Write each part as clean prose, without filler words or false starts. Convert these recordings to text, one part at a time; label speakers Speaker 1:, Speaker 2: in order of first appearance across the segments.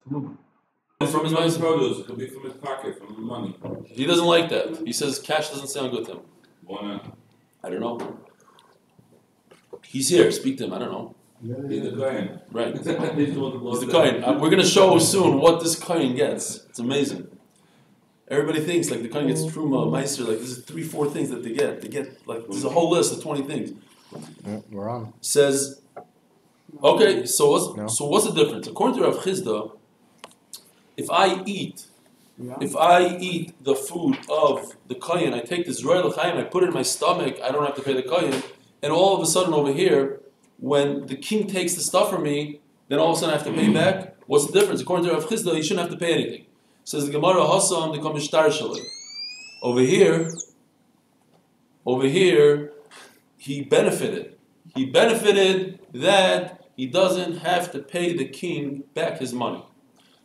Speaker 1: From his money.
Speaker 2: produce, it could be from his pocket, from the money.
Speaker 1: He doesn't like that. He says cash doesn't sound good to him.
Speaker 2: Why not?
Speaker 1: I don't know. He's here. Speak to him. I don't know.
Speaker 2: He's the Kohen.
Speaker 1: Right.
Speaker 2: He's the
Speaker 1: He's the Kohen. We're going to show soon what this Kohen gets. It's amazing. Everybody thinks like the Kohen gets Truma, Meister, like this is 3-4 things that they get. They get like there's a whole list of 20 things.
Speaker 3: We're on.
Speaker 1: Says, okay, so what's the difference? According to Rav Chizda, if I eat the food of the Kohen, I take this Royal Chaim, I put it in my stomach, I don't have to pay the Kohen, and all of a sudden over here, when the king takes the stuff from me, then all of a sudden I have to pay back. What's the difference? According to Rav Chizda, you shouldn't have to pay anything. Says the Gemara Hassam the Kamishtar Shalai. Over here, he benefited. He benefited that he doesn't have to pay the king back his money.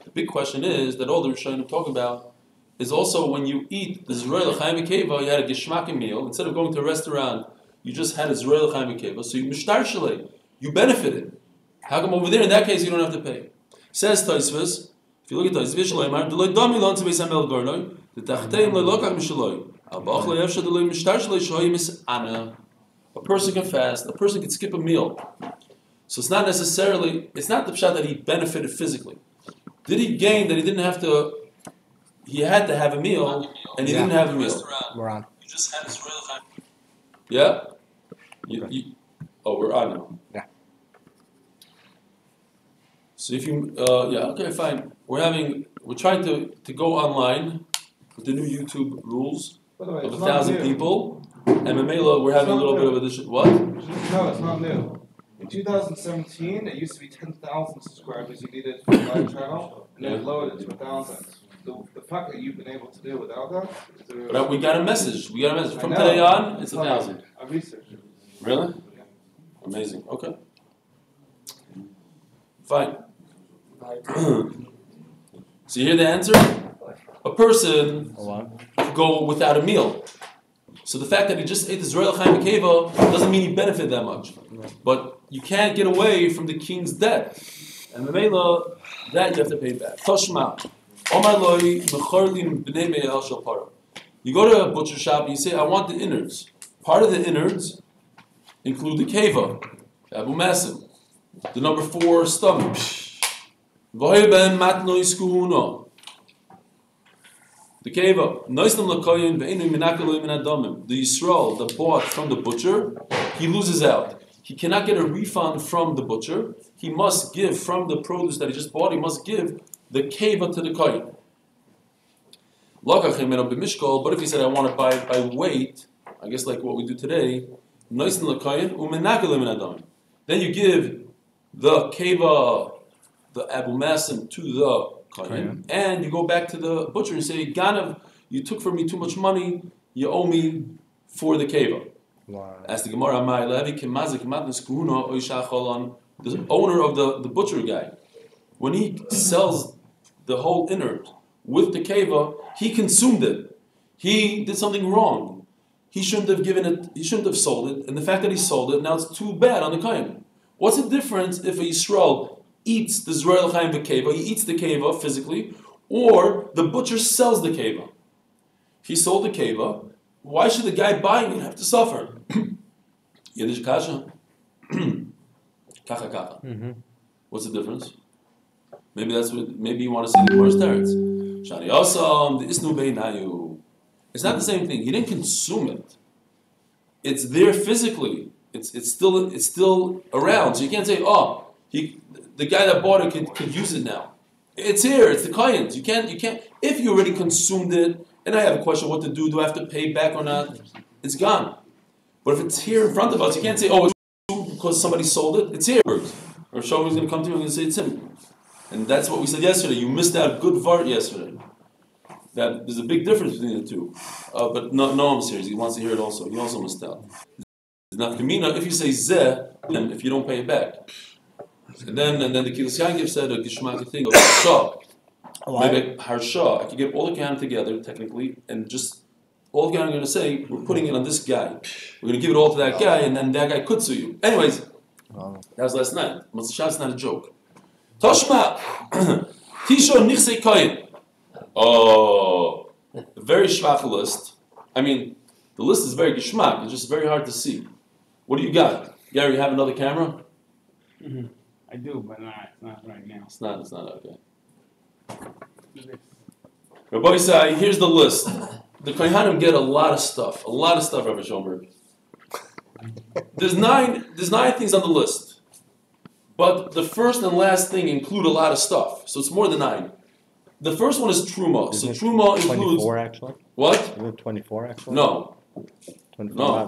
Speaker 1: The big question is that all the Rishonim talk about is also when you eat the Zerei L'chaim Keva, you had a geshmakim meal. Instead of going to a restaurant, you just had a Zerei L'chaim Keva. So you mishtar shalei, you benefited. How come over there in that case you don't have to pay? Says Taisvus, if you look at Taisvus, Shloimar, D'loi dami lon tzvei samel gornoi, D'tachteim lo lokach mishaloi, Al-bach lo yevsha d'loi mishtar shalei shoyi mis'ana. A person can fast, a person can skip a meal. So it's not the pshat that he benefited physically. Did he gain that he didn't have to, he had to have a meal, and he didn't have a meal?
Speaker 3: We're on.
Speaker 1: You just had this real. Yeah? We're on now.
Speaker 3: Yeah.
Speaker 1: So if you, okay, fine. We're trying to go online with the new YouTube rules
Speaker 4: By the way,
Speaker 1: of
Speaker 4: it's
Speaker 1: 1,000
Speaker 4: not new.
Speaker 1: people. And Mamela, we're having a little bit of addition. What?
Speaker 4: No, it's not new. In 2017, it used to be 10,000 subscribers you needed for the live channel, and then it lowered it to 1,000. The fact that you've been able to do without that is
Speaker 1: But we got a message. From today on, it's 1,000.
Speaker 4: I researched it.
Speaker 1: Really? Amazing. Okay. Fine. So you hear the answer? A person could go without a meal. So the fact that he just ate the Zerei L'chaim Keva doesn't mean he benefited that much. But you can't get away from the king's debt. And Mamela, that you have to pay back. Toshma. You go to a butcher shop and you say, I want the innards. Part of the innards include the keva, Abu Masim, the number 4 stomach. The keva, the Yisrael that bought from the butcher, he loses out. He cannot get a refund from the butcher. He must give from the produce that he just bought, he must give the keva to the kohen. But if he said, I want to buy by weight, I guess like what we do today, then you give the keva, the Abu Masim to the kohen, and you go back to the butcher and say, Ganav, you took from me too much money, you owe me for the keva. As the Gemara, the owner of the butcher guy, when he sells the whole innard with the keva, he consumed it. He did something wrong. He shouldn't have given it. He shouldn't have sold it. And the fact that he sold it, now it's too bad on the kohen. What's the difference if a Yisrael eats the Zerei L'chaim Keva, he eats the keva physically, or the butcher sells the keva? He sold the keva. Why should the guy buying it have to suffer? Yiddish kasha. Kacha kacha. What's the difference? Maybe you want to see the worst teretz. Shani Osam, the Isnu Beinayu. It's not the same thing. He didn't consume it. It's there physically. It's still around. So you can't say, the guy that bought it could use it now. It's here. It's the kohen's. You can't. If you already consumed it, and I have a question what to do. Do I have to pay back or not? It's gone. But if it's here in front of us, you can't say, it's because somebody sold it. It's here. Or Shlomo's going to come to you and say it's him. And that's what we said yesterday. You missed out good vart yesterday. That there's a big difference between the two. But no, I'm serious. He wants to hear it also. He also missed out. It's not kamina. If you say zeh, then if you don't pay it back. And then the Kilas Yankiv said a geshmak thing of harsha. Maybe harsha. I could get all the Kohanim together, technically, and just all the Kohanim are going to say, we're putting it on this guy. We're going to give it all to that guy, and then that guy could sue you. Anyways, that was last night. Motzei Shabbos is not a joke. Toshma. Tisha Nichse Koyin. Oh, very schwach list. I mean, the list is very geschmack. It's just very hard to see. What do you got? Gary, you have another camera?
Speaker 3: Mm-hmm. I do, but not right now.
Speaker 1: It's not okay. Rabbi Isai, here's the list. The Kohanim get a lot of stuff, Rabbi Schoenberg. There's nine things on the list. But the first and last thing include a lot of stuff. So it's more than 9. The first one is Truma. So Truma includes...
Speaker 5: 24 actually?
Speaker 1: What?
Speaker 5: Is it 24 actually?
Speaker 1: No.
Speaker 5: 24
Speaker 1: No.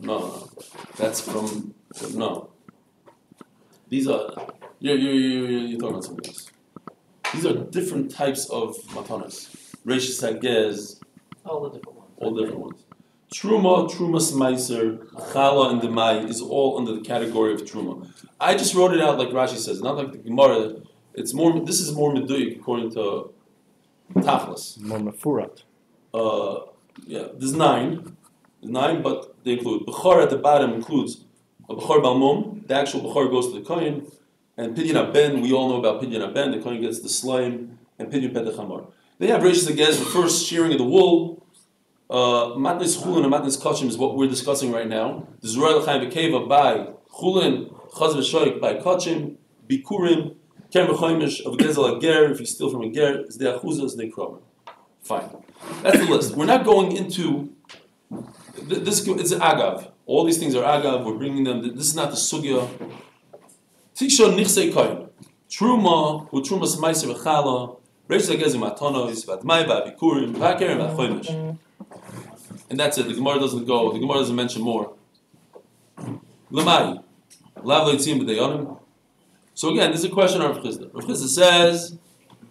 Speaker 1: No. That's from... No. These are... You're talking about something else. These are different types of matanas. Reishis Hagez.
Speaker 6: All the different ones.
Speaker 1: All different ones. Trumas Meiser, Chala, and Demai is all under the category of Truma. I just wrote it out like Rashi says, not like the Gemara. It's more. This is more meduyik according to Tachlis.
Speaker 5: More mefurat.
Speaker 1: Yeah, there's 9. There's 9, but they include Bechor at the bottom includes a Bechor Balmum. The actual Bechor goes to the Kohen, and Pidyon Aben. We all know about Pidyon Aben. The Kohen gets the slime and Pidyon Petach Hamor. They have Reishis Hagez, the first shearing of the wool. Matnis Chullin and Matnis Kachim is what we're discussing right now. The Zurah L'chaim V'Keva by Chullin, Chaz V'Shoik by Kachim, Bikurim, Kem V'Choimish of Gezel Ager, if you steal from a Ger, is the Achuzah, is the Kromer. Fine. That's the list. We're not going into this. It's Agav. All these things are Agav. We're bringing them. This is not the Sugya. Tisha Nichsei Koyin. Truma, Utrumas Meiser V'Chala, Reish Hagez Matonos, Vatmai V'Bikurim, V'Akerim V'Choimish. And that's it. The Gemara doesn't mention more. Lamai. So again, this is a question of Rav Chisda. Rav Chisda says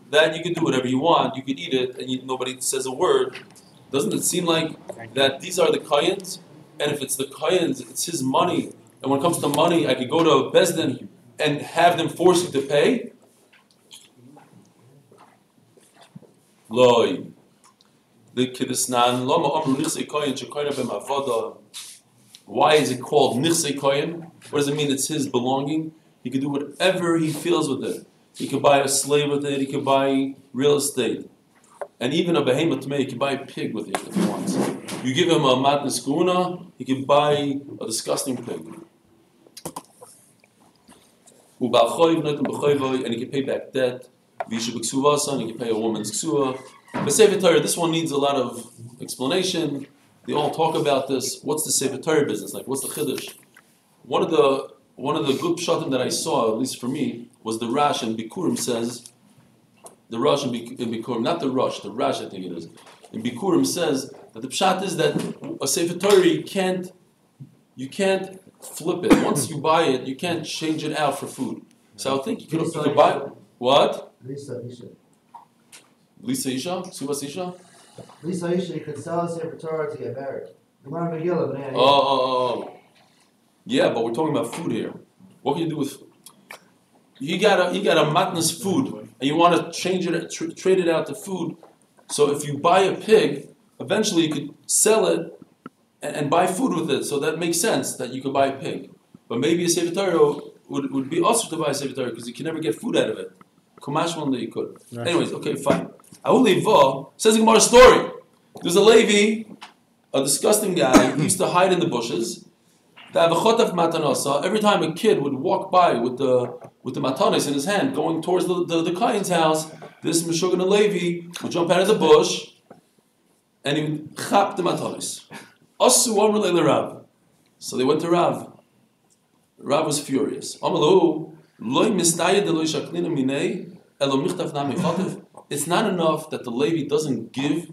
Speaker 1: that you can do whatever you want, you can eat it, and nobody says a word. Doesn't it seem like that these are the Koyens? And if it's the Koyens, it's his money. And when it comes to money, I could go to Bezdin and have them force you to pay? Loi. Why is it called Nichsei Kohen? What does it mean? It's his belonging. He can do whatever he feels with it. He could buy a slave with it. He could buy real estate. And even a behemoth may, he can buy a pig with it if he wants. You give him a matnas kuna, he can buy a disgusting pig. And he can pay back debt. And he can pay a woman's ksuva. The Sefer Torah, this one needs a lot of explanation. They all talk about this. What's the Sefer Torah business like? What's the Chiddush? One of the good pshatim that I saw, at least for me, was the Rash in Bikurim says, the Rash in Bikurim, not the Rash, the Rash I think it is. In Bikurim says that the pshat is that a Sefer Torah you can't flip it. Once you buy it, you can't change it out for food. So I think you could buy it. What? Lisa Isha? Subas Isha?
Speaker 7: Lisa Isha, you could sell a Sefer Torah to get married.
Speaker 1: Oh. Yeah, but we're talking about food here. What can you do with food? You got a matnas food, and you want to change it, trade it out to food. So if you buy a pig, eventually you could sell it and buy food with it. So that makes sense that you could buy a pig. But maybe a Sefer Torah would be also to buy a Sefer Torah because you can never get food out of it. Kumash one that you could. Right. Anyways, okay, fine. Ahuliva says in Gemara story. There's a Levi, a disgusting guy. He used to hide in the bushes. Every time a kid would walk by with the matanis in his hand, going towards the Kain's house, this Meshuggah Levi would jump out of the bush and he would chap the matanis. Rav. So they went to Rav. Rav was furious. It's not enough that the Levi doesn't give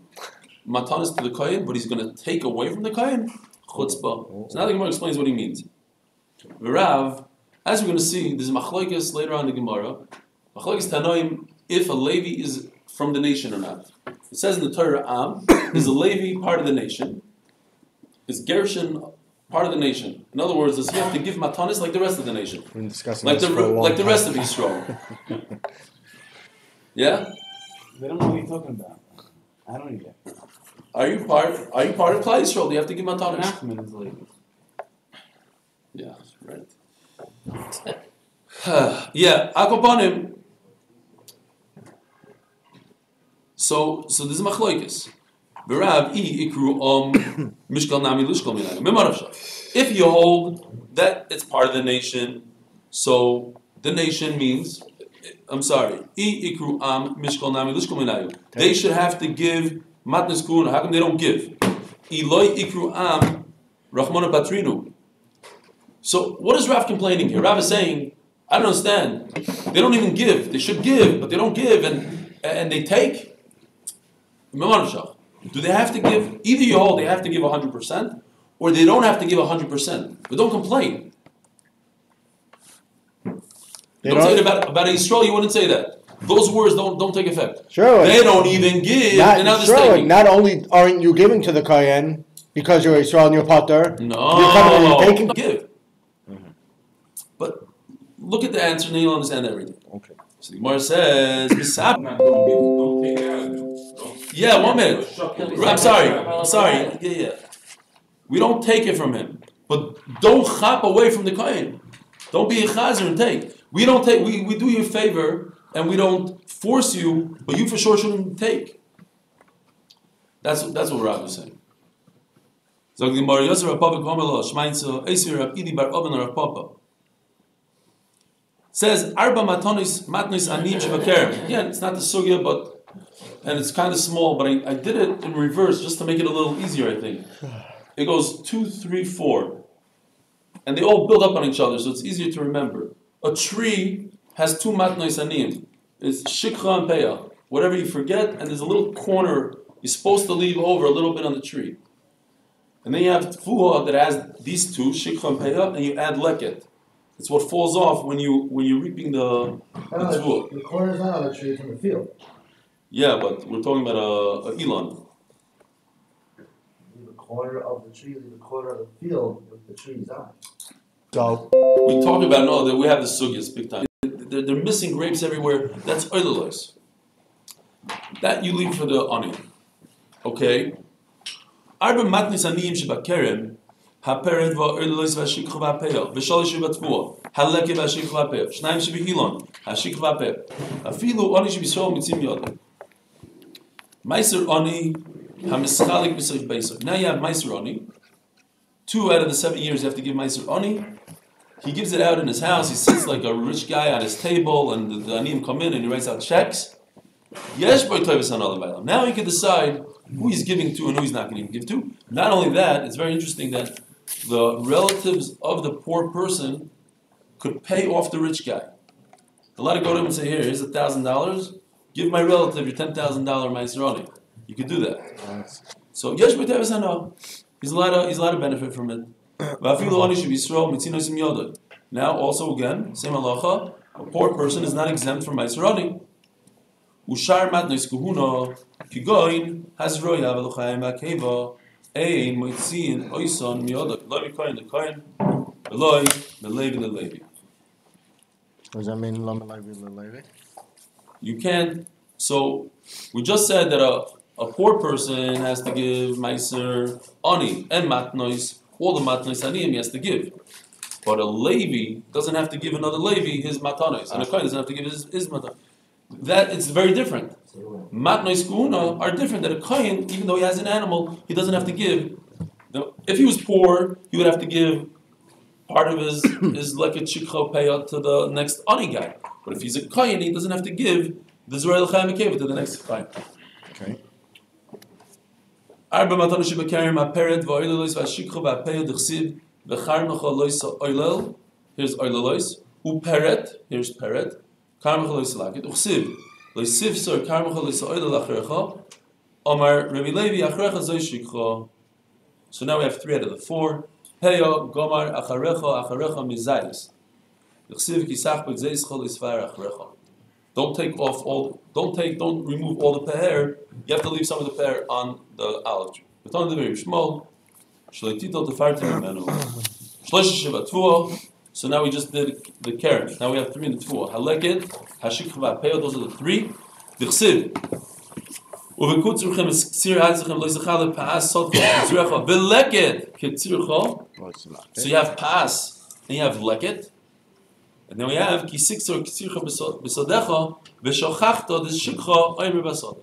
Speaker 1: matanis to the Kain, but he's going to take away from the Kain. Chutzpah. So now the Gemara explains what he means. Rav, as we're going to see, there's machlokes later on in the Gemara. Machlokes Tanoim, if a Levi is from the nation or not. It says in the Torah, is a Levi part of the nation? Is Gershon part of the nation? In other words, does he have to give matanis like the rest of the nation? Like the rest of Yisrael. Yeah?
Speaker 3: They don't know what you're talking about. I don't either.
Speaker 1: Are you part of Klal Yisrael? Do you have to give matanis?
Speaker 3: Nachman is Levi.
Speaker 1: Yeah, right. Yeah, Akopanim. So this is machlokes. V'Rav ikru mishkal nami lishkal minayim. Memarasha. If you hold that it's part of the nation, so the nation means, I'm sorry, ikru mishkal nami lishkal minayim. They should have to give matnas kuna. How come they don't give? Eloi ikru rachmana patrinu. So what is Rav complaining here? Rav is saying, I don't understand. They don't even give. They should give, but they don't give, and they take. Do they have to give? Either you hold they have to give 100%, or they don't have to give 100%. But don't complain. Don't say it about Israel. You wouldn't say that. Those words don't take effect.
Speaker 6: Sure.
Speaker 1: They don't even give. And now they're stating.
Speaker 6: Not only aren't you giving to the Kohen because you're Israel and you're Potter.
Speaker 1: No.
Speaker 6: You're coming and taking.
Speaker 1: Give. But look at the answer and you'll understand everything.
Speaker 6: Okay.
Speaker 1: So the Gemara says,
Speaker 2: Not don't give, don't take it out of them.
Speaker 1: yeah, 1 minute. I'm sorry. Yeah. We don't take it from him. But don't chop away from the Kohen. Don't be a chazer and take. We don't take, we do you a favor and we don't force you, but you for sure shouldn't take. That's what Rav is saying. So the Gemara Yosef Rav Papa Komelo Shmaitzo Eisir Rav Idi Bar Oben Rav Papa says Arba Matonis Matnis Anim Shvakerem. Again, it's not the sugya, and it's kind of small, but I did it in reverse just to make it a little easier, I think. It goes 2, 3, 4. And they all build up on each other, so it's easier to remember. A tree has 2 matnois aniyim. It's shikha and peah. Whatever you forget, and there's a little corner you're supposed to leave over a little bit on the tree. And then you have tfuah that has these 2, shikha and peah, and you add leket. It's what falls off when you're reaping the tfuah.
Speaker 7: The corner's not on the tree, it's in the field.
Speaker 1: Yeah, but we're talking about a Elon.
Speaker 7: Leave a corner of the tree, leave a corner of the field with the trees on.
Speaker 6: So
Speaker 1: We talk about that we have the sugyas big time. They're missing grapes everywhere. That's oilelos. That you leave for the onion. Okay. Arba matnis aniyim shebakerem haperet va'oilelos v'ashikha v'apeyah v'shalish v'atfuah haleke v'ashikha v'apeyah shnayim shebihilon hashikha v'apeyah afilu oni shebisol mitzim yodem meiser oni hamischalik b'seif beisor. Now you have meiser oni. 2 out of the 7 years you have to give meiser oni. He gives it out in his house. He sits like a rich guy at his table, and the anim come in and he writes out checks. Now he can decide who he's giving to and who he's not going to give to. Not only that, it's very interesting that the relatives of the poor person could pay off the rich guy. A lot of go to him and say, here's $1,000. Give my relative your $10,000 meiser oni. You could do that. So yesh b'teves hano. He's allowed to benefit from it. Now, also again, same halacha, a poor person is not exempt from meiser oni. Ushar matnos kuhuna kigoin has roya v'lochayim akeva ein moitzin oison miyodok lo mikoyin lekoyin v'loi v'levi l'levi.
Speaker 6: what does that mean? Levi?
Speaker 1: You can't. So we just said that a poor person has to give meiser oni and matnos. All the matnos aniyim he has to give. But a Levi doesn't have to give another Levi his matanos. And a Kohen doesn't have to give his matanos. That it's very different. Matnos kuhuna are different than a Kohen, even though he has an animal, he doesn't have to give. If he was poor, he would have to give part of his like a chikho payah to the next ani guy. But if he's a Kohen, he doesn't have to give the Zerel Chaim Akeva to the next Kohen.
Speaker 6: Okay.
Speaker 1: Arba matanos shebekerim haperet v'oilelos v'ashikho v'apeyah d'chsiv v'charmecha lois oilel. Here's oilelos. Uperet. Here's peret. Karmecha lois lakit. Uchsiv loisiv sor karmecha lois oilel achrecha. Omar Rabbi Levi achrecha zoi shikho. So now we have 3 out of the 4. Heyo gomar acharecha mizayis. D'chsiv kisach b'gzeis chol isfar achrecha. Don't remove all the pear. You have to leave some of the pear on the olive tree. So now we just did the carrot. Now we have 3 in the tfuah. Haleket, hashikha v'apeyah. Those are the 3. D'chsiv. Uvekutzruchem es ksir hatzichem lo yizachat le'paas sodcha tzrucha v'leket ketzrucha. So you have paas and you have leket. And then we have ki siksor ksircha b'sodecha v'shochachta d'shikcha oimer b'sod.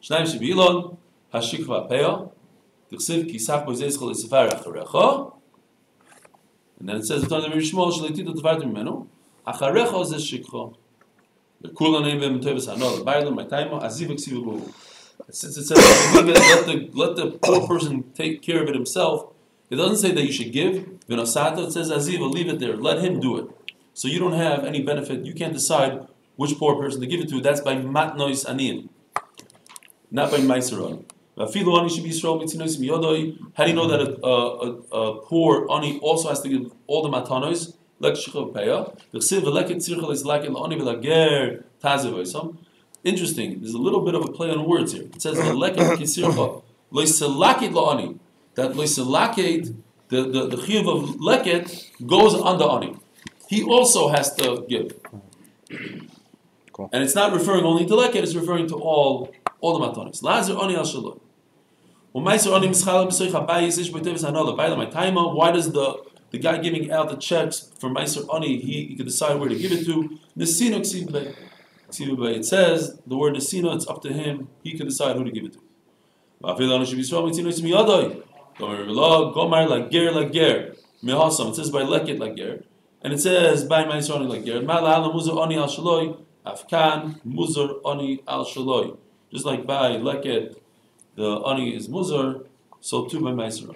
Speaker 1: Shnayim shebi'ilon, hashikva peah, tichsiv kisach boizezchol esifar acharecha, and then it says, "V'tan Rabbi Shmuel shleitito tvartim mimenu, acharecha zeh shikcha." The Chullin name him tevis hanol ba'ilon ma'taymo aziv ksivu bu. Since it says let the poor person take care of it himself, it doesn't say that you should give. V'nosato, it says aziv, leave it there, let him do it. So you don't have any benefit. You can't decide which poor person to give it to. That's by matnois aniyim, not by meiseron. How do you know that a poor ani also has to give all the matanos? Interesting. There's a little bit of a play on words here. It says that the chiyuv of leket goes on the ani. He also has to give.
Speaker 6: Cool.
Speaker 1: And it's not referring only to leket, it's referring to all the matanos. Lazar ani al shalom. Why does the guy giving out the checks for Meiser Ani, he can decide where to give it to? It says the word Nesino, it's up to him, he can decide who to give it to. It says by Leket Lager, and it says by Meiser Ani Lager. Just like by Leket, the Ani is Muzar, so too by Meiser.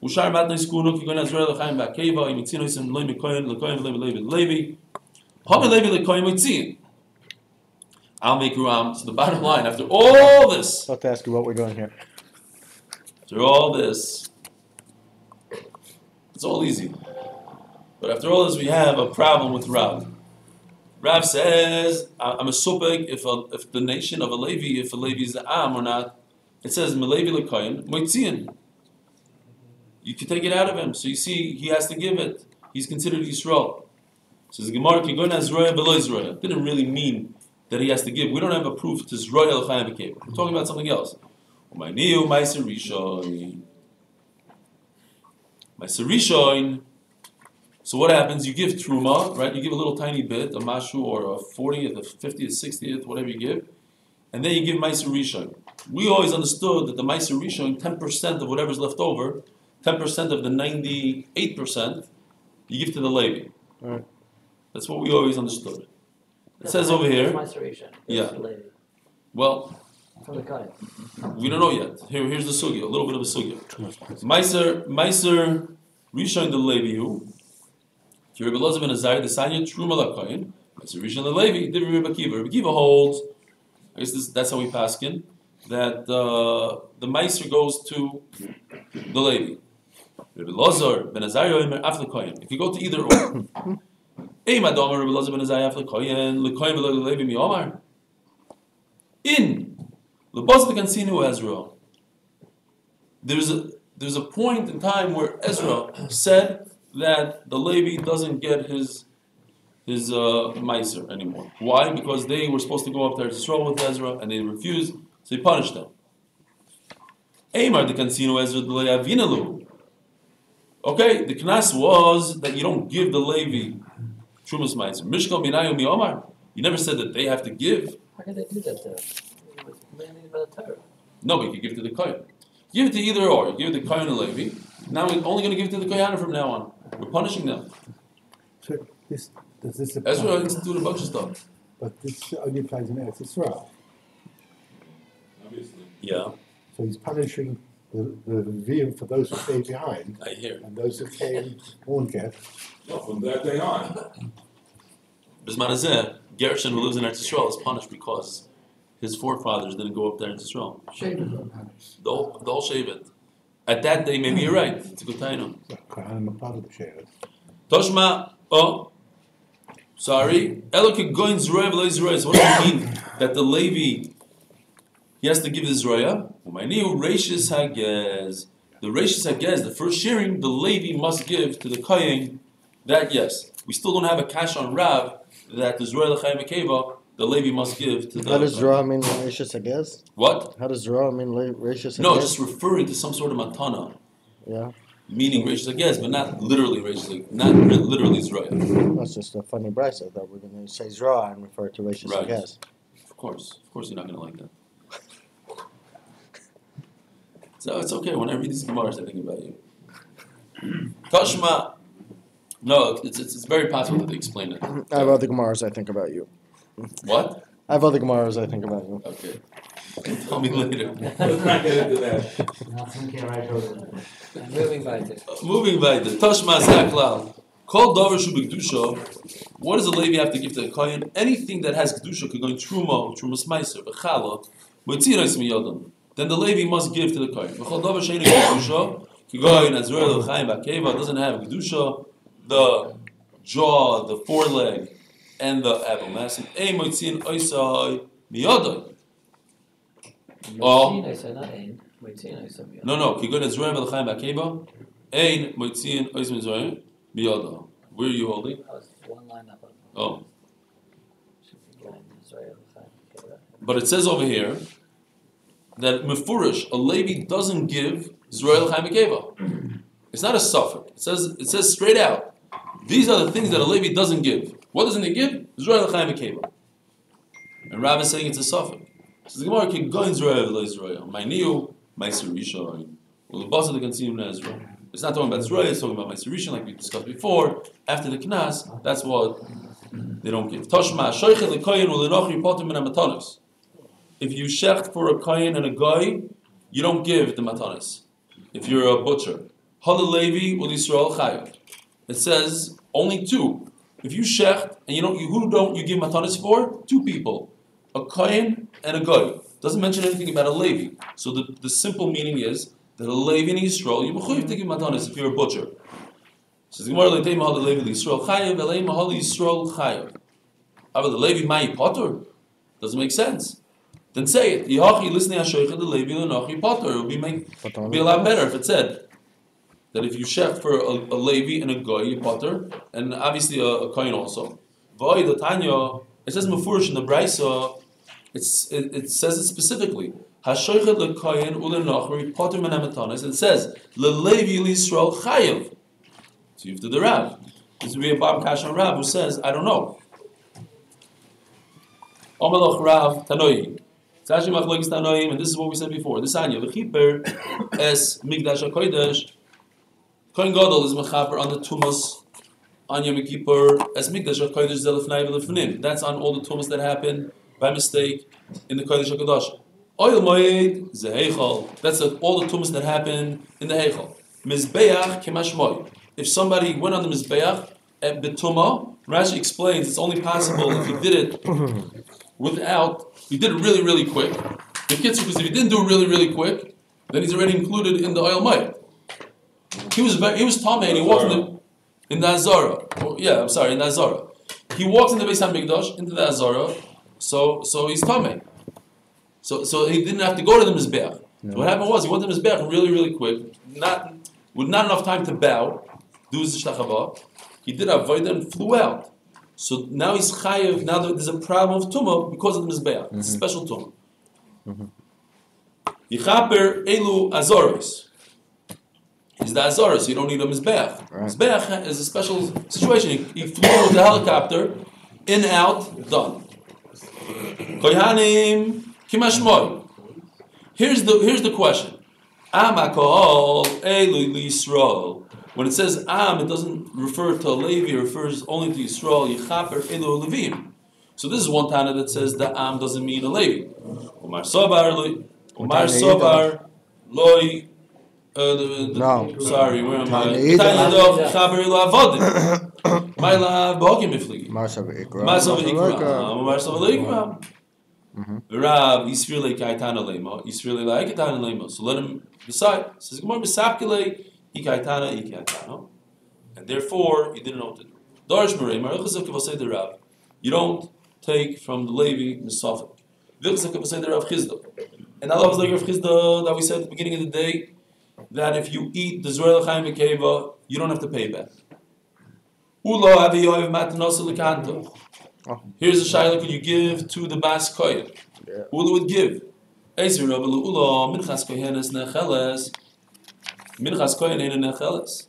Speaker 1: Ushar matnei skunu ki goin Azrael l'chaim ba'keva imitzino isim loy mikoyin l'koyin levi mitzin. I'll make Ram. So the bottom line, after all this,
Speaker 6: I'll have to ask you what we're doing here.
Speaker 1: after all this, it's all easy. But after all this, we have a problem with Rav. Rav says, I'm a supek if the nation of a Levi, if a Levi is the Am or not. It says Melevi l'koyin mitzin. You can take it out of him. So you see, he has to give it. He's considered Yisrael. So the Gemara, didn't really mean that he has to give. We don't have a proof to Zroya l'chaim b'kever. We're talking about something else. Meiser Rishon. So what happens? You give Truma, right? You give a little tiny bit, a mashu, or a 40th, a 50th, 60th, whatever you give. And then you give Meiser Rishon. We always understood that the Meiser Rishon, 10% of whatever's left over, 10% of the 98%, you give to the Levi.
Speaker 6: Right.
Speaker 1: That's what we always understood. It says over here. Yeah. Well, we don't know yet. Here's the sugya, a little bit of a sugya. Meiser Rishon the Levi who? Rabbi Elazar ben Azariah the Sanya Truma Lakoyin. Meiser Rishon the Levi. Did Rabbi Akiva? Rabbi Akiva holds. I guess that's how we paskin that the Meiser goes to the Levi. Rabbi Elazar ben Azariah after Koyin. If you go to either or, Rabbi Elazar ben Azariah after Koyin, Lekoyin Levi mi'omar. In Lebos Kansinu Ezra, there's a point in time where Ezra said that the Levi doesn't get his Meiser anymore. Why? Because they were supposed to go up there to Yisrael with Ezra and they refused, so he punished them. Eimar the Kansinu Ezra Avinalu. Okay, the knas was that you don't give the Levi Trumas Meiser. Mishkal Minayu Mi'omar. You never said that they have to give.
Speaker 8: How can they do that there? Mainly by the Torah.
Speaker 1: No, but you can give it to the Kohen. Give it to either or. You give it to Kohen and Levi. Now we're only going to give it to the Kohen from now on. We're punishing them.
Speaker 9: So does this apply?
Speaker 1: Ezra instituted a bunch of stuff.
Speaker 9: But this only applies in Eretz Yisrael.
Speaker 2: Obviously.
Speaker 1: Yeah,
Speaker 9: So he's punishing the Levim for those who stayed behind,
Speaker 1: I hear.
Speaker 9: and those who came won't get.
Speaker 2: No, from that day on.
Speaker 1: Bisman Azeh, Gershon who lives in Eretz Yisrael is punished because his forefathers didn't go up there in Yisrael. The whole Shevet. At that day, maybe you're right. It's a good time.
Speaker 9: I'm a part of the Shevet.
Speaker 1: Toshma, sorry. Eloke goin zroya v'lo zroya. So what does it mean that the Levi, he has to give his zroya? Umayniu reishis hagez. The reishis hagez, the first shearing, the Levi must give to the Kohen. That yes, we still don't have a cash on Rav that the zroya l'chayim akeva, the Levi must give to the.
Speaker 6: How does Zerah mean Rashis Agez?
Speaker 1: What?
Speaker 6: How does Zerah mean Rashis Agez?
Speaker 1: No, just referring to some sort of matana.
Speaker 6: Yeah.
Speaker 1: Meaning reishis hagez, but not literally reishis, not literally zroya.
Speaker 6: That's just a funny brisa that we're going to say Zerah and refer to Rashis
Speaker 1: Right.
Speaker 6: Agez.
Speaker 1: Of course you're not going to like that. So it's okay. When I read these Gemaras, I think about you. Tashma. No, it's very possible that they explain it.
Speaker 6: I have other Gemaras I think about you.
Speaker 1: What?
Speaker 6: I have other Gemaras I think about you.
Speaker 1: Okay. Tell me later.
Speaker 2: Let's not get into that.
Speaker 7: Nothing can write over.
Speaker 8: Moving weiter.
Speaker 1: Moving weiter. Tashma Saklal. Call Dover Shubi Kedusha. What does a Levi have to give to a Kohen? Anything that has Kedusha could go in Truma, Trumas Meiser, Bechala, Motzinos Miyodam. Then the Levi must give to the Kohen. B'chol Dover Sheini Kedusha. Kigoyin Azrael Chaim Bakeva doesn't have Kedusha. The jaw, the foreleg, and the abomas. And Ein Motzin Oisai Miyodam. Oh. No. Kigoyin Azrael Chaim Bakeva. Ein Motzin Oisai Miyodam. Biyada. Where are you holding?
Speaker 8: One line up.
Speaker 1: Oh. But it says over here that Mefurish, a Levi doesn't give Zerah L'chaim Bekeva. It's not a suffix. It says straight out. These are the things that a Levi doesn't give. What doesn't he give? Zerah L'chaim Bekeva. And Rav is saying it's a suffix. It says Gemara can go in Zerah L'Israel. My Niu, my Sirisha, well the boss of the Kansim Nazareth. It's not talking about Zerah, it's talking about Meiserishan, like we discussed before. After the Knas, that's what they don't give. Toshma, Shoichet lekoyin ulenochri potem min hamatanos. If you shecht for a koyin and a goy, you don't give the matanos. If you're a butcher. Hal Levi ul Yisrael chayav. It says only two. If you shecht and who don't you give matanos for? Two people. A koyin and a goy. Doesn't mention anything about a Levi. So the simple meaning is that a Levi in Yisrael, you mechuyev to give matanos if you're a butcher. Says Gemara, "Leitei mahal the Levi Yisrael chayav, elei mahal Yisrael chayav." However, the Levi mai potter doesn't make sense. Then say it. Yihachi listening hashoicha the Levi lenochi potter. It would be a lot better if it said that if you chef for a Levi and a goy, you potter, and obviously a kohen also. V'oi the Tanya, it says mefurish in the Brisa. It says it specifically. Hashoichet lekoyin ulenochri potter min hamatanos. It says leLevi Yisrael chayav. So you have to the Rav. This would be a Bab Kashan Rav who says, I don't know. Omelach Rav Tanoi. It's actually Machlokes Tanoim, and this is what we said before. This Anya v'chiper es Migdash HaKodesh. Kohen Gadol is mechaper on the Tumas on Yom Kippur as Migdash HaKodesh zelefnai v'lefnim. That's on all the Tumas that happened by mistake in the Kodesh HaKadosh. Oil Moed zeheichal. That's all the Tumas that happened in the Heichal. Mizbeach kemashmoy. If somebody went on the Mizbeach at Betuma, Rashi explains it's only possible if he did it he did it really, really quick. Because if he didn't do it really, really quick, then he's already included in the oil mayit. He was Tameh and he walked in the Azara. In the Azara. He walks in the Beis HaMikdash, into the Azara, so he's Tameh. So he didn't have to go to the Mizbeach. No. So what happened was he went to the Mizbeach really, really quick, with not enough time to bow, do his shtachava. He did avodah and flew out. So now he's chayev. Now there's a problem of tumah because of the mizbeach. It's a special tumah. Yichaper elu azoros. He's the azoros. So you don't need a mizbeach. Right. Mizbeach is a special situation. He flew with the helicopter, in, out, done. Kohanim kimashmoy. Here's the question. Amakol elu Yisrael. When it says Am, it doesn't refer to a Levi, it refers only to Yisrael, Yichaper, Elu, Levim. So this is one Tana that says that Am doesn't mean a Levi. Umar Sobar, Loi, sorry, where am I? Tana do, Yichaper, Elu, Avodim. Maila, Bohkim, Ifligi. Marsav Ikram. Marsav Ikram. Rav, Yisrael, Kaitana Lema, Yisrael, Kaitana Lema. So let him decide. Says, Gemara, Besapkele, Ikaitana, and therefore he didn't know what to do. Darish Marei, Marachazak Kavasei the Rav. You don't take from the Levi Misafik. Vilchazak Kavasei the Rav Chizda. And Allah was like Rav Chizda that we said at the beginning of the day that if you eat the Zerah L'chaim Mekeva, you don't have to pay back. Ulo Avi Yoav Matanosa L'kanto. Here's a shayla could you give to the Bas Koyen? Ulo would give. Ezer Rabbi Ulo Minchas Kohenes Necheles. Minchas kohen ain't a necheles.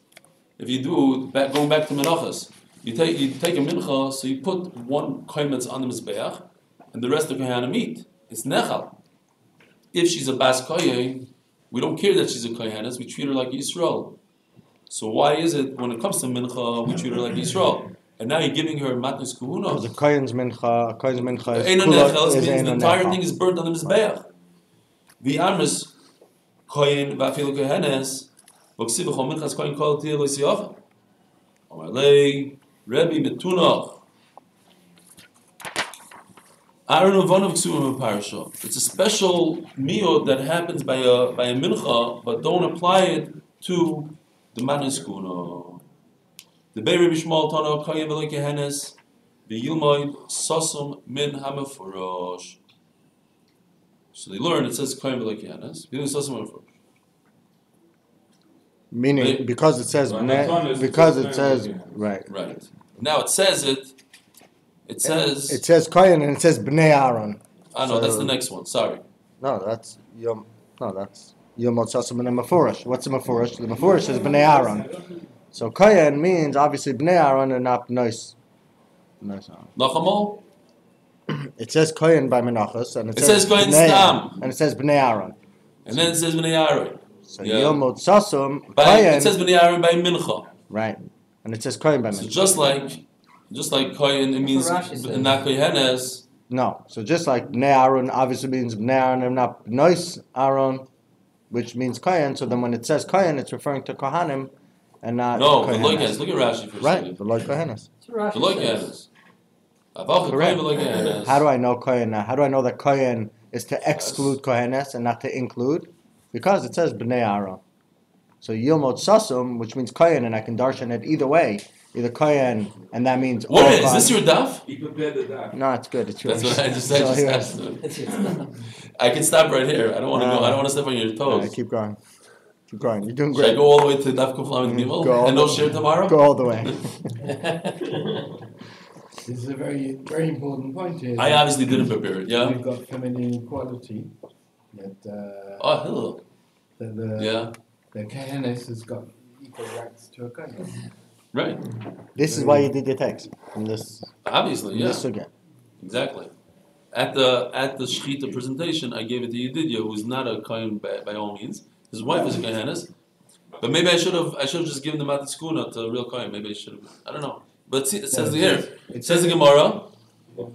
Speaker 1: If you do, going back to menachas, you take a mincha, so you put one kohen that's on the mizbeach, and the rest of kohanim eat. It's nechal. If she's a bas kohen, We don't care that she's a kohenes. We treat her like Yisrael. So why is it when it comes to mincha we treat her like Yisrael? And now you're giving her matnas
Speaker 6: Because the
Speaker 1: kuhunos.
Speaker 6: kohen's mincha is
Speaker 1: Ein
Speaker 6: kula-
Speaker 1: nechel
Speaker 6: is
Speaker 1: means
Speaker 6: ein
Speaker 1: the entire
Speaker 6: nechel.
Speaker 1: thing is burnt on the mizbeach. The amris kohen va'afil kohenes v'ksiv v'chol minchas kohen kol tiyah lo siyacha. Amalei Rebbe betunach. Aaron Ovanov Ksuvim Parasha. It's a special miyot that happens by a mincha, but don't apply it to the matnas kuhunos. The Be'er Rebbe Shmuel Tana Kohen v'lo kehenes v'yilmoid sosum min hamefurash. So they learn it says Kohen v'lo kehenes v'yilmoid sosum min hamefurash.
Speaker 6: Meaning, because it says, right.
Speaker 1: Right. Now it says it. It says.
Speaker 6: It says kohen and it says bnei Aaron.
Speaker 1: Ah no, that's the next one. Sorry.
Speaker 6: No, that's Yom Motzasum and a Mefurish. What's a Mefurish? The Mefurish is bnei Aaron. So kohen means obviously bnei Aaron and not Nois.
Speaker 1: Nachamol.
Speaker 6: It says kohen by Menachos and
Speaker 1: It says kohen
Speaker 6: bnei-
Speaker 1: stam.
Speaker 6: and it says bnei Aaron.
Speaker 1: And then it says bnei Aaron.
Speaker 6: So
Speaker 1: Yeah.
Speaker 6: Yom Motzasum
Speaker 1: It
Speaker 6: kohen,
Speaker 1: says bnei Aaron by mincha.
Speaker 6: right? And it says kohen by
Speaker 1: So
Speaker 6: Menachos.
Speaker 1: just like kohen, it means
Speaker 8: Rashi says.
Speaker 1: not kohenes.
Speaker 6: No, so just like bnei Aaron obviously means bnei Aaron and not Nois Aaron, which means kohen. So then when it says kohen, it's referring to kohanim and not
Speaker 1: No, the
Speaker 6: kohenes.
Speaker 1: loikas. Look at Rashi for a
Speaker 6: Right,
Speaker 1: second.
Speaker 6: the loy kohenes.
Speaker 8: That's what
Speaker 1: The
Speaker 8: Rashi says.
Speaker 1: loikas.
Speaker 6: Correct. How do I know kohen? How do I know that kohen is to exclude kohenes and not to include? Because it says bnei Aaron. So yilmot sasum, which means kohen, and I can darshan it either way. Either kohen, and that means all
Speaker 1: What is this?
Speaker 6: kohanim.
Speaker 1: Your daf?
Speaker 2: He prepared the daf.
Speaker 6: No, it's good. It's yours.
Speaker 1: That's what I just
Speaker 6: So here-
Speaker 1: asked. I can stop right here. I don't want to go. I don't want to step on your
Speaker 6: All right,
Speaker 1: toes.
Speaker 6: keep going. Keep going. You're doing
Speaker 1: Should I
Speaker 6: great.
Speaker 1: go all the way to Daf Kuflam and
Speaker 6: Go all
Speaker 1: Gimel and no
Speaker 6: the-
Speaker 1: share tomorrow?
Speaker 6: Go all the way.
Speaker 10: This is a very, very important point here.
Speaker 1: I obviously didn't prepare it. Yeah.
Speaker 10: We've got feminine equality. That,
Speaker 1: Oh, hello.
Speaker 10: that the
Speaker 1: Yeah.
Speaker 10: the Kohenes has got equal rights to a Kohen.
Speaker 1: Right.
Speaker 6: This is why you did your text from this.
Speaker 1: Obviously.
Speaker 6: From
Speaker 1: Yeah.
Speaker 6: this again.
Speaker 1: Exactly. At the Shechita presentation, I gave it to Yedidya, who's not a kohen by all means. His wife is a kohenes, but maybe I should have just given the matzah skuna to a real kohen. Maybe I should have. I don't know. But see, it says here. It says the Gemara.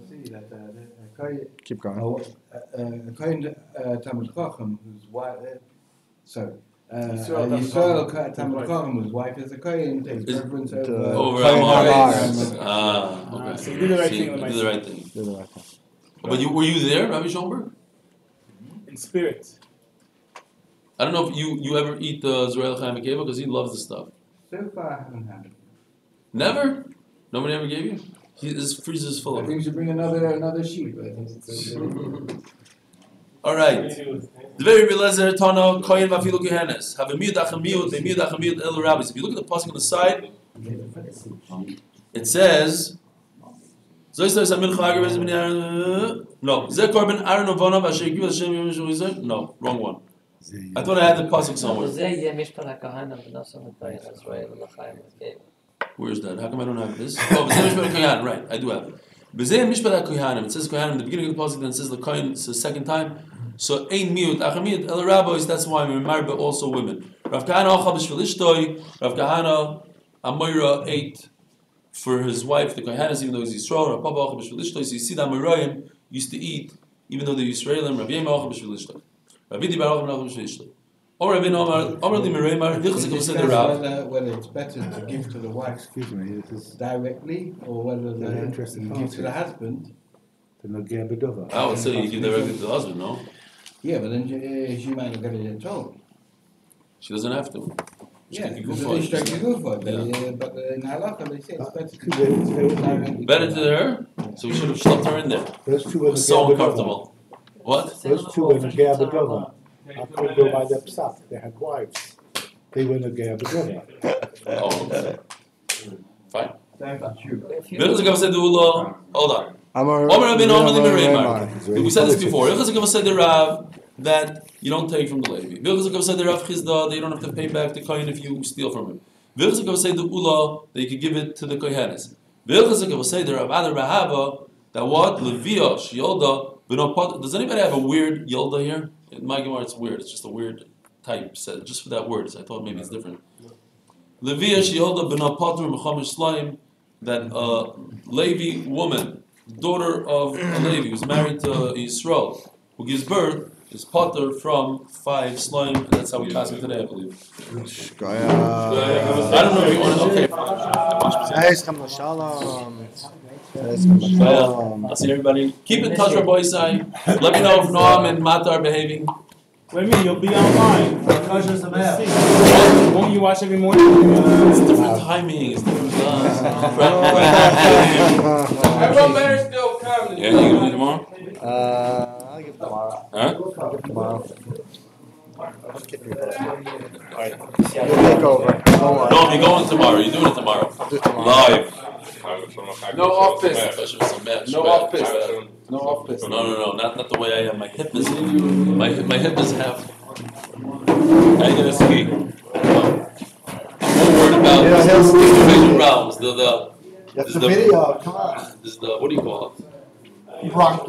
Speaker 10: See that a Kohen,
Speaker 6: Keep going.
Speaker 10: a Kohen Talmud Chacham whose wife,
Speaker 3: Yisrael
Speaker 10: Yisrael Talmud Chacham whose wife is a Kohen takes
Speaker 1: Is-
Speaker 10: preference
Speaker 6: Over
Speaker 1: Over
Speaker 6: Kohen
Speaker 1: Amaris.
Speaker 6: Amaris.
Speaker 1: Okay.
Speaker 3: So you did the right
Speaker 1: See,
Speaker 3: thing with
Speaker 1: you
Speaker 3: my
Speaker 1: did the right thing.
Speaker 6: Do the right thing.
Speaker 1: But were you there, Rabbi Schoenberg?
Speaker 3: in spirit.
Speaker 1: I don't know if you ever eat the Zerel Chaim Akeva because he loves the stuff.
Speaker 10: So far, I haven't had it.
Speaker 1: Never? Nobody ever gave you? His freezer is full
Speaker 10: I
Speaker 1: of
Speaker 10: think
Speaker 1: it.
Speaker 10: you should bring another sheet. I think it's
Speaker 1: All right. The very Belezer Tana Kohen Vafilu Gehenes. Have a miyut achamiyut, a miyut achamiyut el rabbis. If you look at the pasuk on the side, it says. No. Zeh korban Aaron Avonav asher givu Hashem yom Yisrael. No, wrong one. I thought I had the pasuk somewhere.
Speaker 8: וזה יהיה משפט הכהן ונוסו מפעיל ישראל ולחיים ותקיים.
Speaker 1: Where's that? How come I don't have this? Oh, B'zeh Mishpat HaKohanim. Right, I do have it. B'zeh Mishpat HaKohanim. It says Kohanim in the beginning of the pasuk, then it says the Kohen. It's the second time. So ein miyut achamiyut el rabbis. That's why we marry, but also women. Rav Kahana achal b'shvil ishtoi. Rav Kahana Amoira ate for his wife the Kohanis, even though he's Yisrael. Rav Papa achal b'shvil ishtoi. So you see the Amoraim used to eat, even though they're Yisraelim. Rav Yema achal b'shvil ishtoi. Rav Yidi bar achal b'shvil ishtoi. Or Rav Yina Omar li Mereimar. Hilchas
Speaker 10: discuss
Speaker 1: the Rav.
Speaker 10: whether it's better to give to the wife
Speaker 9: Excuse me, it is
Speaker 10: directly or whether
Speaker 9: Very interesting
Speaker 10: you give to the husband.
Speaker 9: the Nogea Bedova.
Speaker 1: I would say you give directly to the husband. No,
Speaker 10: Yeah, but then she might not get it at all.
Speaker 1: she doesn't have to.
Speaker 10: Yeah,
Speaker 1: She can
Speaker 10: because
Speaker 1: go for
Speaker 10: they
Speaker 1: it.
Speaker 10: strike you go for it.
Speaker 1: Yeah.
Speaker 10: But in halakha they say it's better to
Speaker 9: Because
Speaker 10: give
Speaker 9: they were-
Speaker 10: directly.
Speaker 1: Better to her, so we should have stuffed her in there.
Speaker 9: Those two
Speaker 1: It
Speaker 9: were
Speaker 1: was so
Speaker 9: Nogea Bedova.
Speaker 1: uncomfortable. What?
Speaker 9: Those two were Nogea Bedova. I couldn't go by their psat. They had wives. They were Nogea Bedova.
Speaker 1: Oh, okay. Fine.
Speaker 8: If you-
Speaker 1: Vilchas Agav said the Ula. Hold on.
Speaker 6: Amar
Speaker 1: Omer Rabbeinu Omer li
Speaker 6: Mereimar.
Speaker 1: Mereimar. We said this before. Vilchas Agav said the Rav that you don't take from the Levi. Vilchas Agav said the Rav Chizda that you don't have to pay back the Kohen if you steal from him. Vilchas Agav said the Ula that you could give it to the Kohenes. Vilchas Agav said the Rav Adar Bahava that what Leviah Yolda. Does anybody have a weird Yolda here? In my Gemara, it's weird. It's just a weird type said, just for that word. So I thought maybe it's different. Leviah Shiolda ben Apatur B'Chamish Slaim, that Levi woman, daughter of a Levi, who's married to Yisrael, who gives birth, is Pater from 5 Slaim, and that's how we pass it today, I believe. I don't know if you want to. Okay. I'll see everybody. Keep in touch, Rabbi Isai. Let me know if Noam and Mata are behaving.
Speaker 3: What do you mean? You'll be online. Won't you watch every morning?
Speaker 1: It's different timing. It's different
Speaker 4: Everyone better still come.
Speaker 1: Yeah, you gonna do tomorrow?
Speaker 6: I'll give tomorrow.
Speaker 1: Huh?
Speaker 6: I'll give tomorrow. Alright. Take over.
Speaker 1: No, you're going tomorrow. You're doing it tomorrow.
Speaker 6: I'll do it tomorrow.
Speaker 1: Live.
Speaker 4: No off piss.
Speaker 1: Especially with some match.
Speaker 4: No off piss. No off piss.
Speaker 1: No. Not the way I am. My hip is my hip is half. How you gonna ski? I'm more worried about individual problems.
Speaker 6: That's the video. Come on.
Speaker 1: This is the what do you call it?
Speaker 6: Bronchial.